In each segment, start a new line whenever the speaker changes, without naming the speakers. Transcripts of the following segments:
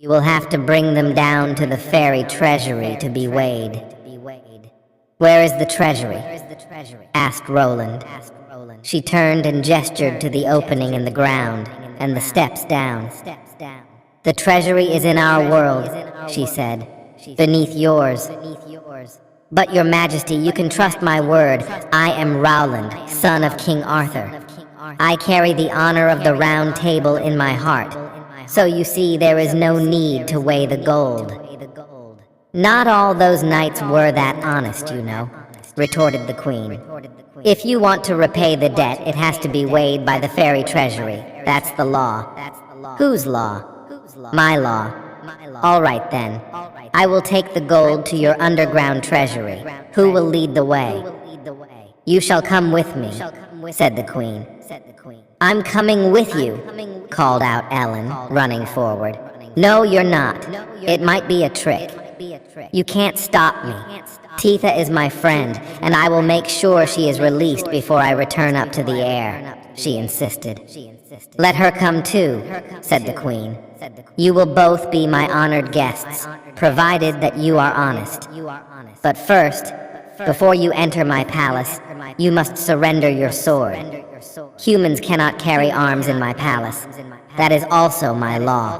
You will have to bring them down to the fairy treasury to be weighed. Where is the treasury? Asked Roland. She turned and gestured to the opening in the ground and the steps down. The treasury is in our world, she said, beneath yours. But your majesty, you can trust my word. I am Rowland, son of King Arthur. I carry the honor of the Round Table in my heart. So you see, there is no need to weigh the gold. Not all those knights were that honest, you know, retorted the queen. If you want to repay the debt, it has to be weighed by the fairy treasury. That's the law. Whose law? My law. All right then. I will take the gold to your underground treasury. Who will lead the way? You shall come with me, said the queen. I'm coming with you, called out Ellen, running forward. No, you're not. It might be a trick. You can't stop me. Titha is my friend, and I will make sure she is released before I return up to the air, she insisted. Let her come too, said the queen. You will both be my honored guests, provided that you are honest. But first, before you enter my palace, you must surrender your sword. Humans cannot carry arms in my palace. That is also my law.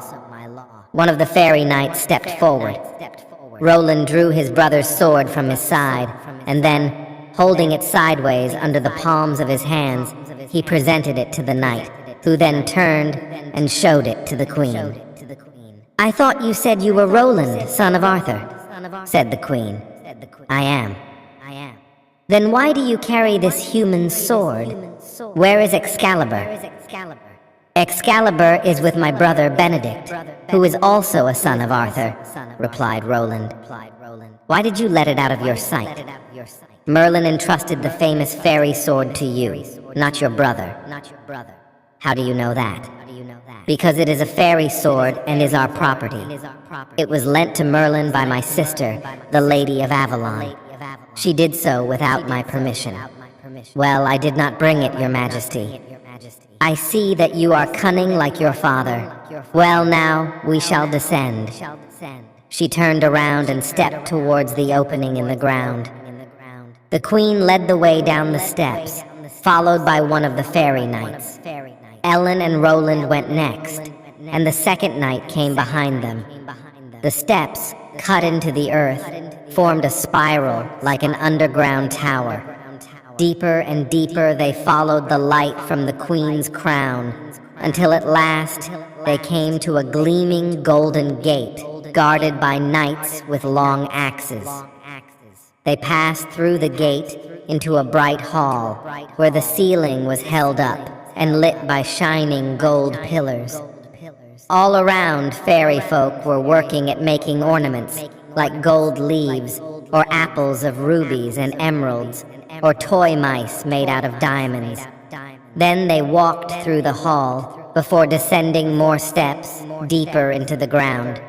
One of the fairy knights stepped forward. Roland drew his brother's sword from his side, and then, holding it sideways under the palms of his hands, he presented it to the knight, who then turned and showed it to the queen. I thought you said you were Roland, son of Arthur, said the queen. I am. Then why do you carry this human sword? Where is Excalibur? Excalibur is with my brother Benedict, who is also a son of Arthur, replied Roland. Why did you let it out of your sight? Merlin entrusted the famous fairy sword to you, not your brother. How do you know that? Because it is a fairy sword and is our property. It was lent to Merlin by my sister, the Lady of Avalon. She did so without my permission. Well, I did not bring it, your majesty. I see that you are cunning like your father. Well, now, we shall descend. She turned around and stepped towards the opening in the ground. The queen led the way down the steps, followed by one of the fairy knights. Ellen and Roland went next, and the second knight came behind them. The steps, cut into the earth, formed a spiral like an underground tower. Deeper and deeper they followed the light from the queen's crown, until at last they came to a gleaming golden gate, guarded by knights with long axes. They passed through the gate into a bright hall, where the ceiling was held up and lit by shining gold pillars. All around, fairy folk were working at making ornaments, like gold leaves, or apples of rubies and emeralds, or toy mice made out of diamonds. Then they walked through the hall, before descending more steps, deeper into the ground.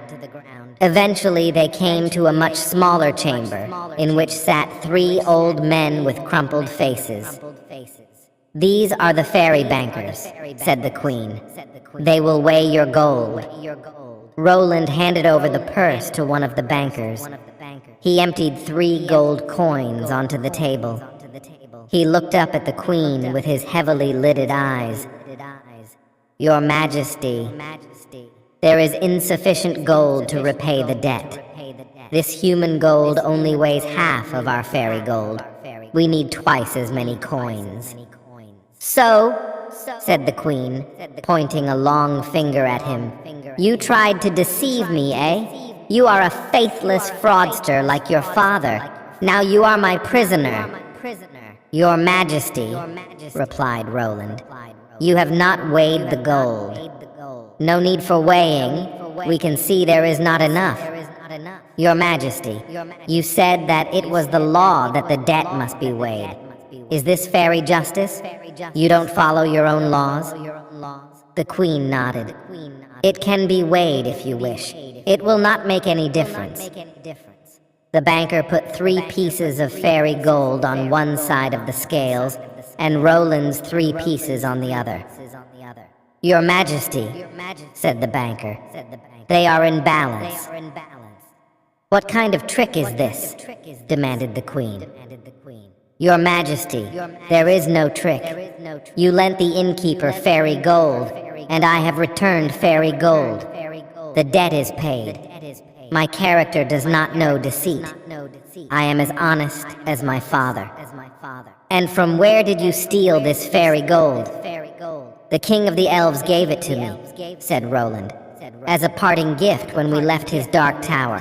Eventually they came to a much smaller chamber, in which sat 3 old men with crumpled faces. These are the fairy bankers, said the queen. They will weigh your gold. Roland handed over the purse to one of the bankers. He emptied 3 gold coins onto the table. He looked up at the queen with his heavily lidded eyes. Your Majesty, there is insufficient gold to repay the debt. This human gold only weighs half of our fairy gold. We need twice as many coins. So, said the queen, pointing a long finger at him, you tried to deceive me, eh? You are a faithless fraudster like your father. Now you are my prisoner. Your Majesty, replied Roland, you have not weighed the gold. No need for weighing. We can see there is not enough. Your Majesty, you said that it was the law that the debt must be weighed. Is this fairy justice? You don't follow your own laws? The queen nodded. It can be weighed if you wish. It will not make any difference. The banker put 3 pieces of fairy gold on one side of the scales, and Roland's 3 pieces on the other. Your Majesty, said the banker, They are in balance. What kind of trick is this? Demanded the Queen. Your Majesty, there is no trick. You lent the innkeeper fairy gold, and I have returned fairy gold. The debt is paid. My character does not know deceit. I am as honest as my father. And from where did you steal this fairy gold? The king of the elves gave it to me, said Roland, as a parting gift when we left his dark tower.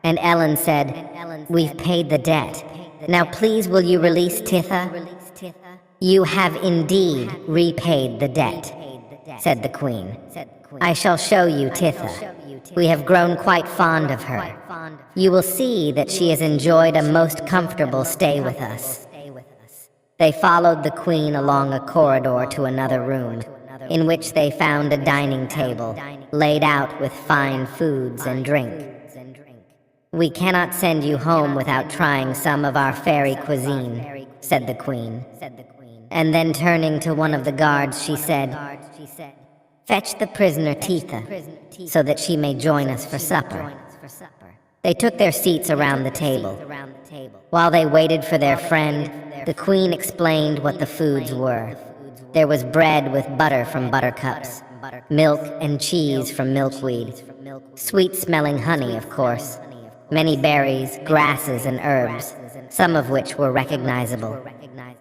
And Ellen said, we've paid the debt. Now please will you release Titha? You have indeed repaid the debt, said the Queen. I shall show you Titha. We have grown quite fond of her. You will see that she has enjoyed a most comfortable stay with us. They followed the Queen along a corridor to another room, in which they found a dining table, laid out with fine foods and drink. We cannot send you home without trying some of our fairy cuisine, said the Queen. And then turning to one of the guards, she said, fetch the prisoner Titha, so that she may join us for supper. They took their seats around the table. While they waited for their friend, the Queen explained what the foods were. There was bread with butter from buttercups, milk and cheese from milkweed, sweet-smelling honey, of course, many berries, grasses, and herbs, some of which were recognizable,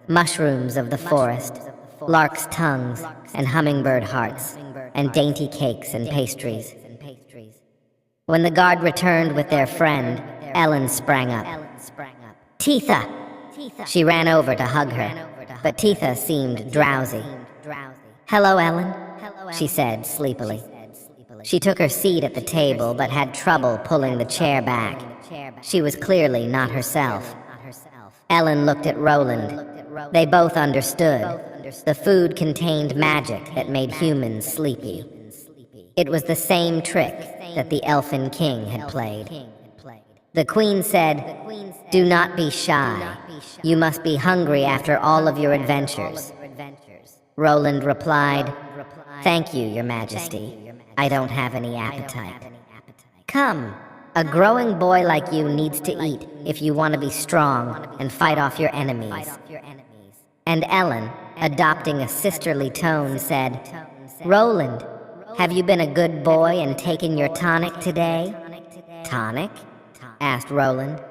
mushrooms of the forest, lark's tongues, and hummingbird hearts, and dainty cakes and pastries. When the guard returned with their friend, Ellen sprang up. Titha! She ran over to hug her, but Titha seemed drowsy. Hello, Ellen, she said sleepily. She took her seat at the table, but had trouble pulling the chair back. She was clearly not herself. Ellen looked at Roland. They both understood. The food contained magic that made humans sleepy. It was the same trick that the Elfin King had played. The Queen said, do not be shy. You must be hungry after all of your adventures. Roland replied, thank you, Your Majesty. I don't have any appetite. Come, a growing boy like you needs to eat if you want to be strong and fight off your enemies. And Ellen, adopting a sisterly tone, said, Roland, have you been a good boy and taken your tonic today? Tonic? Asked Roland.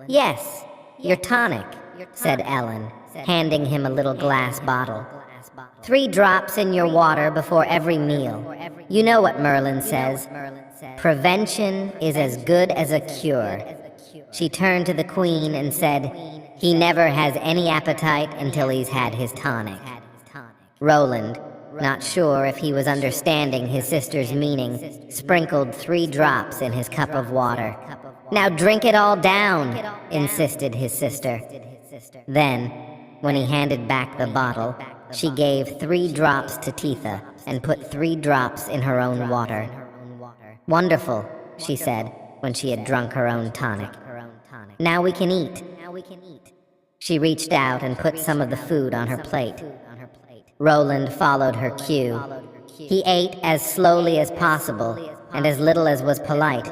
Yes, your tonic, said Ellen, handing him a little glass bottle. 3 drops in your water before every meal. You know what Merlin says. Prevention is as good as a cure. She turned to the Queen and said, he never has any appetite until he's had his tonic. Roland, not sure if he was understanding his sister's meaning, sprinkled 3 drops in his cup of water. Now drink it all down, insisted his sister. Then, when he handed back the bottle, she gave 3 drops to Titha and put 3 drops in her own water. Wonderful, she said, when she had drunk her own tonic. Now we can eat. She reached out and put some of the food on her plate. Roland followed her cue. He ate as slowly as possible and as little as was polite.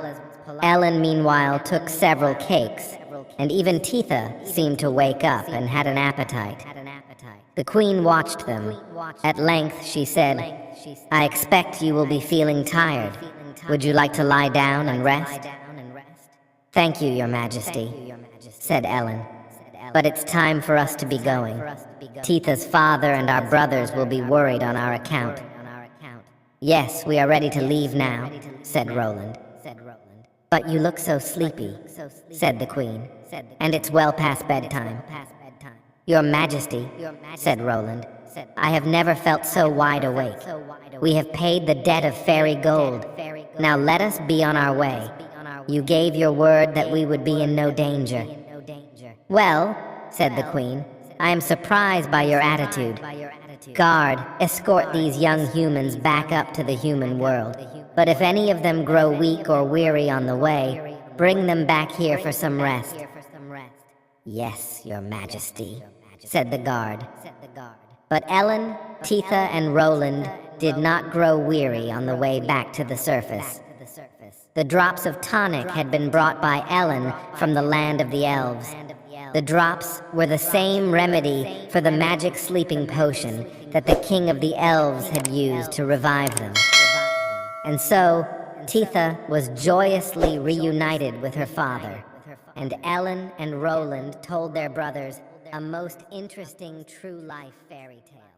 Ellen, meanwhile, took several cakes, and even Titha seemed to wake up and had an appetite. The Queen watched them. At length, she said, I expect you will be feeling tired. Would you like to lie down and rest? Thank you, Your Majesty, said Ellen. But it's time for us to be going. Titha's father and our brothers will be worried on our account. Yes, we are ready to leave now, said Roland. But you look so sleepy, said the Queen, and it's well past bedtime. Your Majesty, said Roland, I have never felt so wide awake. We have paid the debt of fairy gold. Now let us be on our way. You gave your word that we would be in no danger. Well, said the Queen, I am surprised by your attitude. Guard, escort these young humans back up to the human world. But if any of them grow weak or weary on the way, bring them back here for some rest. Yes, Your Majesty, said the guard. But Ellen, Titha, and Roland did not grow weary on the way back to the surface. The drops of tonic had been brought by Ellen from the land of the elves. The drops were the same remedy for the magic sleeping potion that the king of the elves had used to revive them. And so, Titha was joyously reunited with her father, and Ellen and Roland told their brothers a most interesting true-life fairy tale.